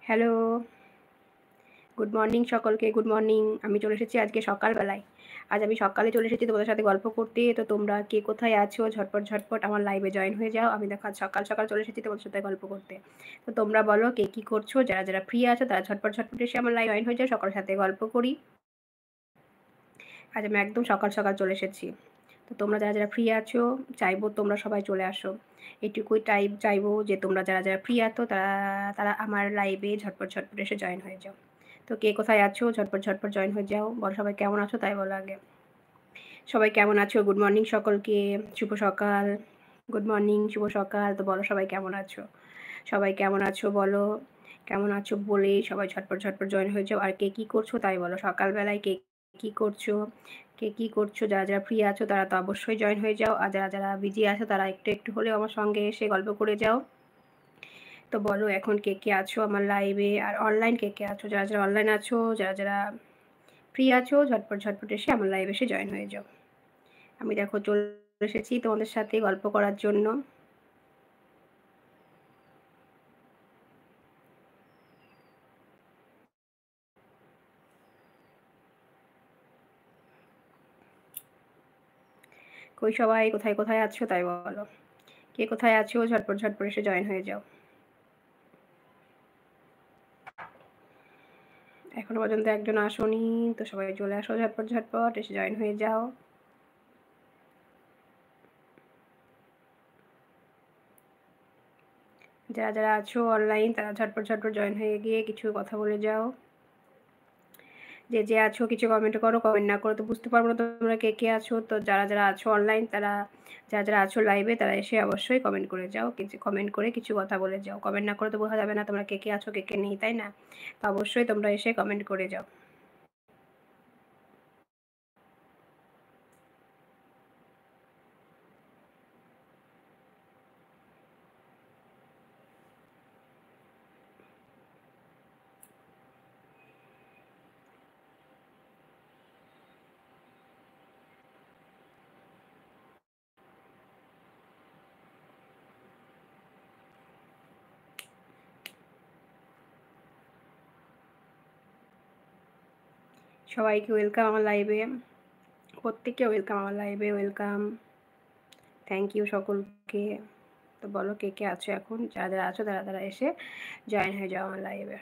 Hello, good morning সকলকে, good morning. আমি চলে এসেছি আজকে সকালবেলায়। আজ আমি সকালে চলে এসেছি তোমাদের সাথে গল্প করতে। তো তোমরা কে কোথায় আছো ঝটপট, ঝটপট আমার লাইভে জয়েন হয়ে যাও। আমি দেখো আজ সকাল, সকাল চলে এসেছি তোমাদের সাথে গল্প করতে। তো তোমরা বলো কে কী করছো? যারা, যারা ফ্রি আছো তারা ঝটপট, ঝটপট এসে আমার লাইভে জয়েন হয়ে যাও। সকলের সাথে গল্প করি। আজ আমি একদম সকাল, সকাল চলে এসেছি। তো তোমরা যারা, যারা ফ্রি আছো চাইবো তোমরা সবাই চলে আসো। এইটুকুই চাইবো যে তোমরা যারা, যারা ফ্রি আছো তারা তারা আমার লাইভে ঝটপট, ঝটপট এসে জয়েন হয়ে যাও। তো কে কোথায় আছো ঝটপট, ঝটপট জয়েন হয়ে যাও। বলো সবাই কেমন আছো তাই বলো আগে। সবাই কেমন আছো? গুড মর্নিং সকলকে। শুভ সকাল। গুড মর্নিং, শুভ সকাল। তো বলো সবাই কেমন আছো? সবাই কেমন আছো বলো। কেমন আছো বলেই সবাই ঝটপট, ঝটপট জয়েন হয়ে যাও। আর কে কী করছো তাই বলো। সকালবেলায় কে কী করছো? কে কী করছো? যারা, যারা ফ্রি আছো তারা তো অবশ্যই জয়েন হয়ে যাও। আর যারা, যারা বিজি আছো তারা একটু, একটু হলেও আমার সঙ্গে এসে গল্প করে যাও। তো বলো এখন কে, কে আছো আমার লাইভে? আর অনলাইন কে, কে আছো? যারা, যারা অনলাইন আছো, যারা, যারা ফ্রি আছো ঝটপট, ঝটপট এসে আমার লাইভে এসে জয়েন হয়ে যাও। আমি দেখো চলে এসেছি তোমাদের সাথে গল্প করার জন্য। কই সবাই কোথায়, কোথায় আছো তাই বলো। কে কোথায় আছো ঝটপট, ঝটপট এসে জয়েন হয়ে যাও। এখনো পর্যন্ত একজন আসোনি। তো সবাই চলে আসো ঝটপট, ঝটপট এসে জয়েন হয়ে যাও। যারা, যারা আছো অনলাইন তারা ঝটপট, ঝটপট জয়েন হয়ে গিয়ে কিছু কথা বলে যাও। যে, যে আছো কিছু কমেন্ট করো। কমেন্ট না করো তো বুঝতে পারবো না তোমরা কে, কে আছো। তো যারা, যারা আছো অনলাইন তারা, যারা, যারা আছো লাইভে তারা এসে অবশ্যই কমেন্ট করে যাও। কিছু কমেন্ট করে কিছু কথা বলে যাও। কমেন্ট না করে তো বোঝা যাবে না তোমরা কে, কে আছো কে, কে নেই, তাই না? তো অবশ্যই তোমরা এসে কমেন্ট করে যাও। সবাইকে ওয়েলকাম আমার লাইভে। প্রত্যেককে ওয়েলকাম আমার লাইভে, ওয়েলকাম। থ্যাংক ইউ সকলকে। তো বলো কে, কে আছো এখন? যারা, যারা আছো তারা, তারা এসে জয়েন হয়ে যাও আমার লাইভে।